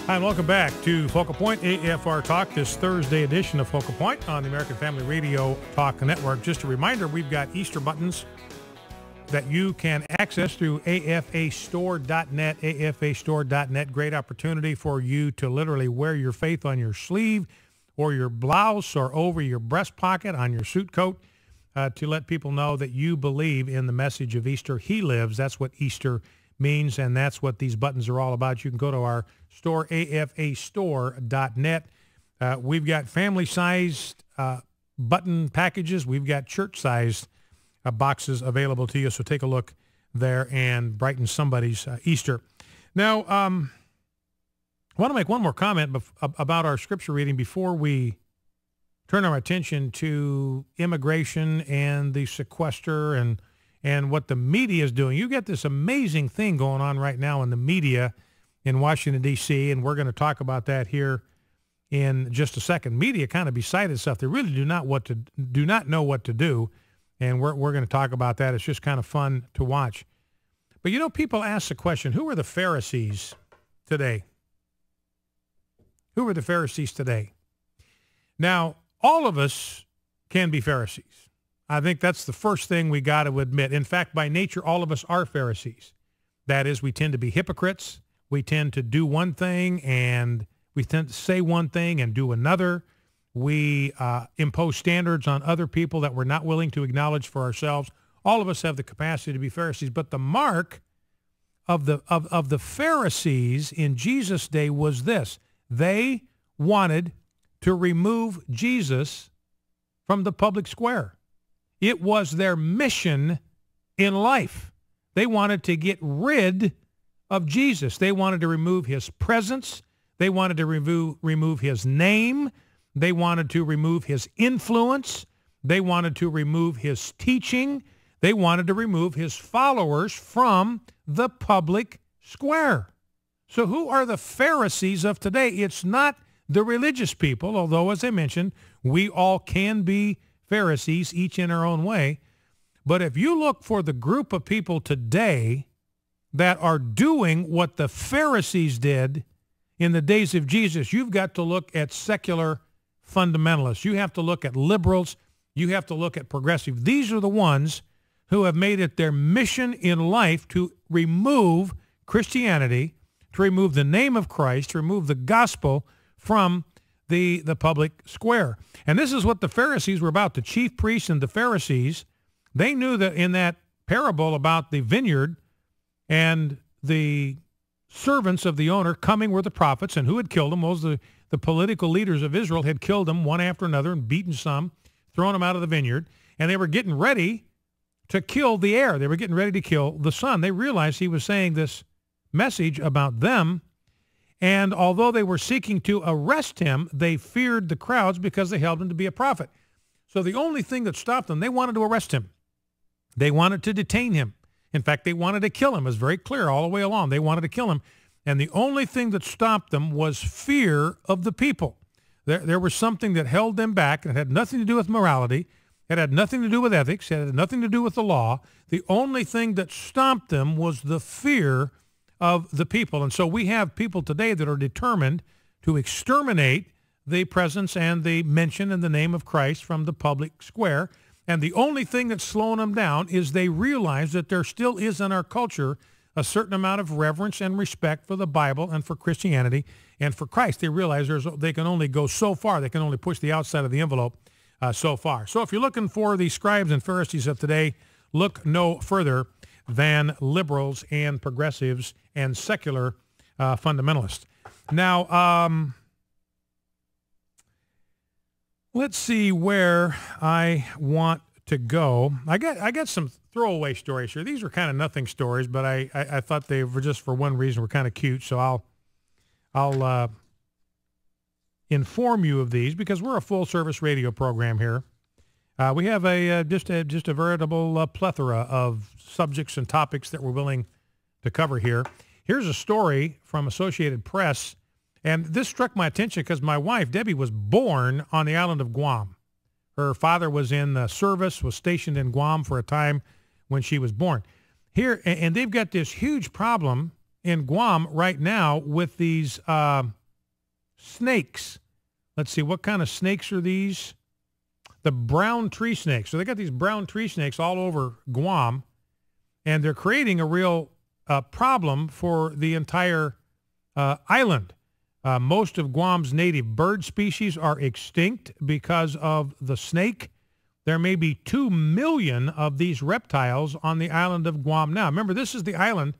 Hi, and welcome back to Focal Point AFR Talk, this Thursday edition of Focal Point on the American Family Radio Talk Network. Just a reminder, we've got Easter buttons that you can access through afastore.net, afastore.net. Great opportunity for you to literally wear your faith on your sleeve or your blouse or over your breast pocket on your suit coat to let people know that you believe in the message of Easter. He lives. That's what Easter means, and that's what these buttons are all about. You can go to our store, afastore.net. We've got family-sized button packages. We've got church-sized boxes available to you, so take a look there and brighten somebody's Easter. Now, I want to make one more comment about our scripture reading before we turn our attention to immigration and the sequester and what the media is doing. You get this amazing thing going on right now in the media in Washington, D.C., and we're going to talk about that here in just a second. Media kind of beside itself. They really do not know what to do, and we're going to talk about that. It's just kind of fun to watch. But, you know, people ask the question, who are the Pharisees today? Who are the Pharisees today? Now, all of us can be Pharisees. I think that's the first thing we got to admit. In fact, by nature, all of us are Pharisees. That is, we tend to be hypocrites. We tend to do one thing and we tend to say one thing and do another. We impose standards on other people that we're not willing to acknowledge for ourselves. All of us have the capacity to be Pharisees. But the mark of the Pharisees in Jesus' day was this. They wanted to remove Jesus from the public square. It was their mission in life. They wanted to get rid of Jesus. They wanted to remove his presence. They wanted to remove his name. They wanted to remove his influence. They wanted to remove his teaching. They wanted to remove his followers from the public square. So who are the Pharisees of today? It's not the religious people, although, as I mentioned, we all can be Pharisees, each in our own way. But if you look for the group of people today that are doing what the Pharisees did in the days of Jesus, you've got to look at secular fundamentalists. You have to look at liberals. You have to look at progressive. These are the ones who have made it their mission in life to remove Christianity, to remove the name of Christ, to remove the gospel from the public square. And this is what the Pharisees were about. The chief priests and the Pharisees, they knew that in that parable about the vineyard and the servants of the owner coming were the prophets, and who had killed them was the political leaders of Israel had killed them one after another and beaten some, thrown them out of the vineyard, and they were getting ready to kill the heir. They were getting ready to kill the son. They realized he was saying this message about them. And although they were seeking to arrest him, they feared the crowds because they held him to be a prophet. So the only thing that stopped them, they wanted to arrest him. They wanted to detain him. In fact, they wanted to kill him. It was very clear all the way along. They wanted to kill him. And the only thing that stopped them was fear of the people. There was something that held them back. It had nothing to do with morality. It had nothing to do with ethics. It had nothing to do with the law. The only thing that stopped them was the fear of the people. And so we have people today that are determined to exterminate the presence and the mention and the name of Christ from the public square. And the only thing that's slowing them down is they realize that there still is in our culture a certain amount of reverence and respect for the Bible and for Christianity and for Christ. They realize they can only go so far. They can only push the outside of the envelope so far. So if you're looking for the scribes and Pharisees of today, look no further than liberals and progressives and secular fundamentalists. Now, let's see where I want to go. I got some throwaway stories here. These are kind of nothing stories, but I thought they were just for one reason were kind of cute. So I'll inform you of these because we're a full service radio program here. We have just a veritable plethora of subjects and topics that we're willing to cover here. Here's a story from Associated Press, and this struck my attention because my wife, Debbie, was born on the island of Guam. Her father was in the service, was stationed in Guam for a time when she was born. Here, and they've got this huge problem in Guam right now with these snakes. Let's see, what kind of snakes are these? The brown tree snakes. So they got these brown tree snakes all over Guam, and they're creating a real problem for the entire island. Most of Guam's native bird species are extinct because of the snake. There may be 2 million of these reptiles on the island of Guam now. Remember, this is the island,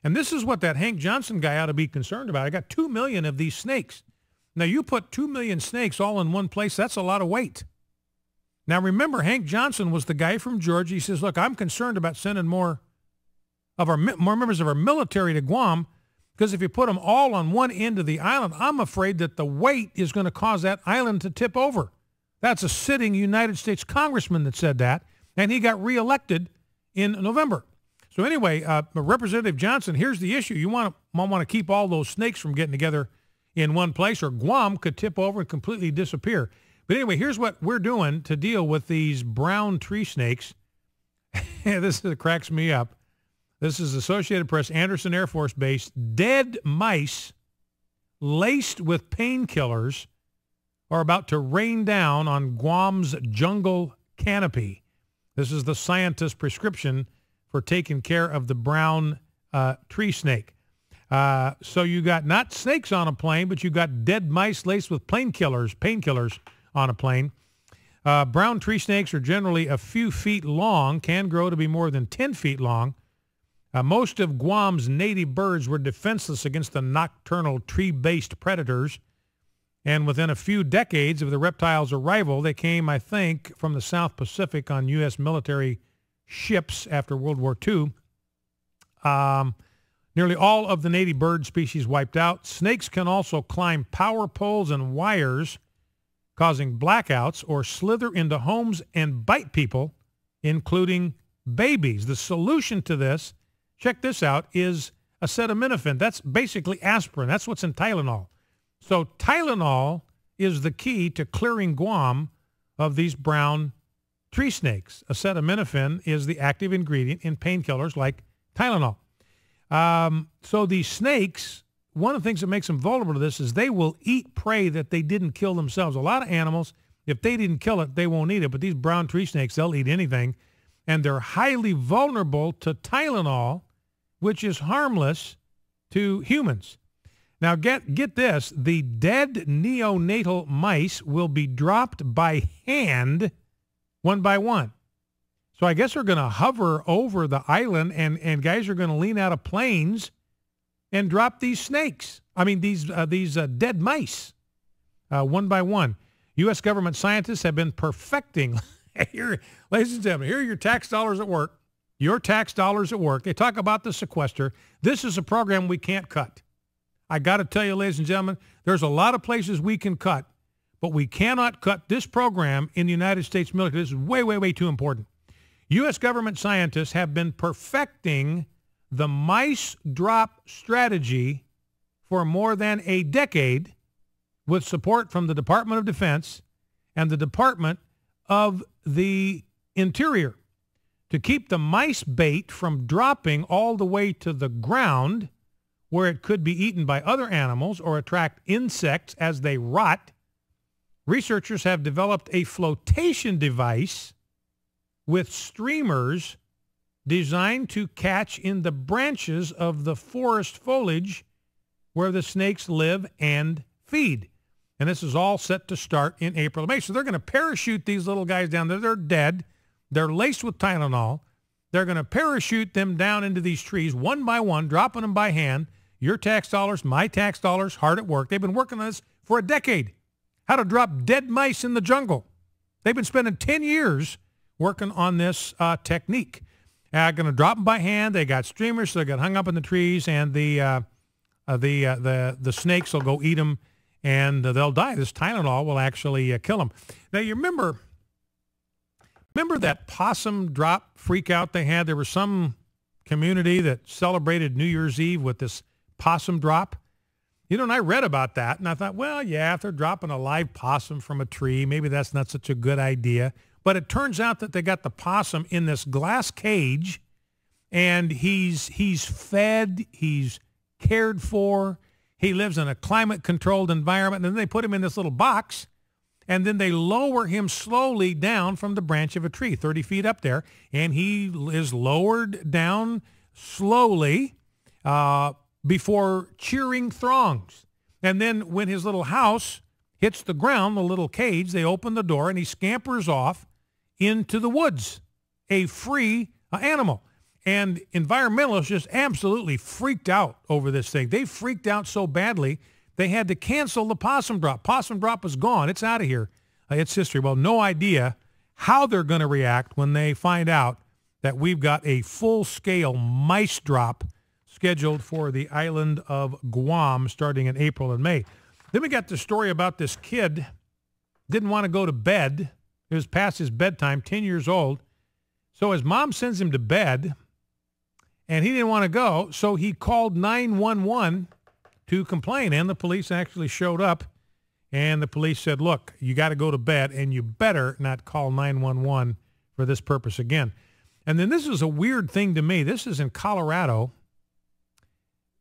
and this is what that Hank Johnson guy ought to be concerned about. I got 2 million of these snakes. Now, you put 2 million snakes all in one place, that's a lot of weight. Now, remember, Hank Johnson was the guy from Georgia. He says, look, I'm concerned about sending more members of our military to Guam, because if you put them all on one end of the island, I'm afraid that the weight is going to cause that island to tip over. That's a sitting United States congressman that said that, and he got reelected in November. So anyway, Representative Johnson, here's the issue. You want to keep all those snakes from getting together in one place, or Guam could tip over and completely disappear. But anyway, here's what we're doing to deal with these brown tree snakes. This cracks me up. This is Associated Press, Anderson Air Force Base. Dead mice laced with painkillers are about to rain down on Guam's jungle canopy. This is the scientist's prescription for taking care of the brown tree snake. So you got not snakes on a plane, but you got dead mice laced with painkillers on a plane. Brown tree snakes are generally a few feet long, can grow to be more than 10 feet long. Most of Guam's native birds were defenseless against the nocturnal tree-based predators. And within a few decades of the reptiles' arrival, they came, I think, from the South Pacific on U.S. military ships after World War II. Nearly all of the native bird species wiped out. Snakes can also climb power poles and wires, causing blackouts, or slither into homes and bite people, including babies. The solution to this, check this out, is acetaminophen. That's basically aspirin. That's what's in Tylenol. So Tylenol is the key to clearing Guam of these brown tree snakes. Acetaminophen is the active ingredient in painkillers like Tylenol. So these snakes, one of the things that makes them vulnerable to this is they will eat prey that they didn't kill themselves. A lot of animals, if they didn't kill it, they won't eat it. But these brown tree snakes, they'll eat anything. And they're highly vulnerable to Tylenol, which is harmless to humans. Now, get this. The dead neonatal mice will be dropped by hand one by one. So I guess they're going to hover over the island, and guys are going to lean out of planes and drop these snakes. I mean, these dead mice one by one. U.S. government scientists have been perfecting, here, ladies and gentlemen, here are your tax dollars at work. Your tax dollars at work. They talk about the sequester. This is a program we can't cut. I got to tell you, ladies and gentlemen, there's a lot of places we can cut, but we cannot cut this program in the United States military. This is way, way, way too important. U.S. government scientists have been perfecting the mice drop strategy for more than a decade with support from the Department of Defense and the Department of the Interior to keep the mice bait from dropping all the way to the ground where it could be eaten by other animals or attract insects as they rot. Researchers have developed a flotation device with streamers designed to catch in the branches of the forest foliage where the snakes live and feed. And this is all set to start in April or May. So they're going to parachute these little guys down there. They're dead. They're laced with Tylenol. They're going to parachute them down into these trees one by one, dropping them by hand. Your tax dollars, my tax dollars, hard at work. They've been working on this for a decade. How to drop dead mice in the jungle. They've been spending 10 years working on this technique. Going to drop them by hand. They got streamers, so they got hung up in the trees, and the snakes will go eat them, and they'll die. This Tylenol will actually kill them. Now, you remember that possum drop freak out they had? There was some community that celebrated New Year's Eve with this possum drop. You know, and I read about that, and I thought, well, yeah, if they're dropping a live possum from a tree, maybe that's not such a good idea. But it turns out that they got the possum in this glass cage, and he's fed, he's cared for. He lives in a climate-controlled environment. And then they put him in this little box, and then they lower him slowly down from the branch of a tree, 30 feet up there, and he is lowered down slowly before cheering throngs. And then when his little house hits the ground, the little cage, they open the door, and he scampers off into the woods, a free animal. And environmentalists just absolutely freaked out over this thing. They freaked out so badly, they had to cancel the possum drop. Possum drop is gone. It's out of here. It's history. Well, no idea how they're going to react when they find out that we've got a full-scale mice drop scheduled for the island of Guam starting in April and May. Then we got the story about this kid didn't want to go to bed. It was past his bedtime, 10 years old. So his mom sends him to bed, and he didn't want to go, so he called 911 to complain, and the police actually showed up, and the police said, look, you got to go to bed, and you better not call 911 for this purpose again. And then this is a weird thing to me. This is in Colorado.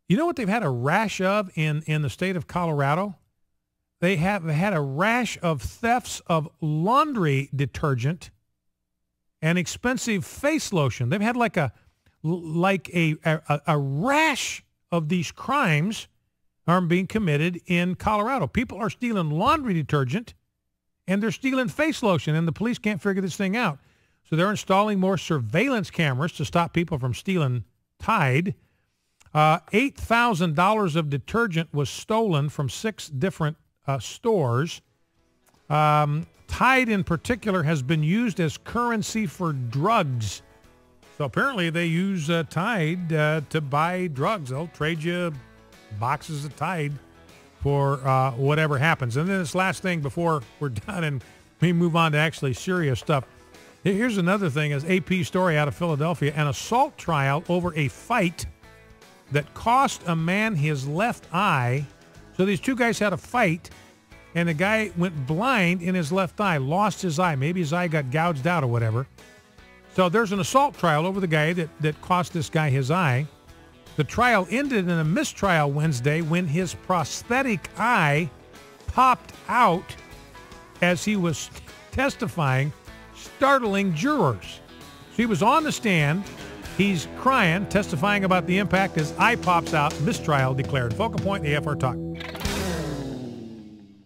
You know what they've had a rash of in the state of Colorado? They have had a rash of thefts of laundry detergent and expensive face lotion. They've had like a rash of these crimes are being committed in Colorado. People are stealing laundry detergent and they're stealing face lotion, and the police can't figure this thing out. So they're installing more surveillance cameras to stop people from stealing Tide. $8,000 of detergent was stolen from 6 different stores. Tide in particular has been used as currency for drugs. So apparently they use Tide to buy drugs. They'll trade you boxes of Tide for whatever happens. And then this last thing before we're done and we move on to actually serious stuff. Here's another thing, is AP story out of Philadelphia, an assault trial over a fight that cost a man his left eye. So these two guys had a fight, and the guy went blind in his left eye, lost his eye. Maybe his eye got gouged out or whatever. So there's an assault trial over the guy that cost this guy his eye. The trial ended in a mistrial Wednesday when his prosthetic eye popped out as he was testifying, startling jurors. So he was on the stand. He's crying, testifying about the impact. His eye pops out. Mistrial declared. Focal Point, AFR Talk.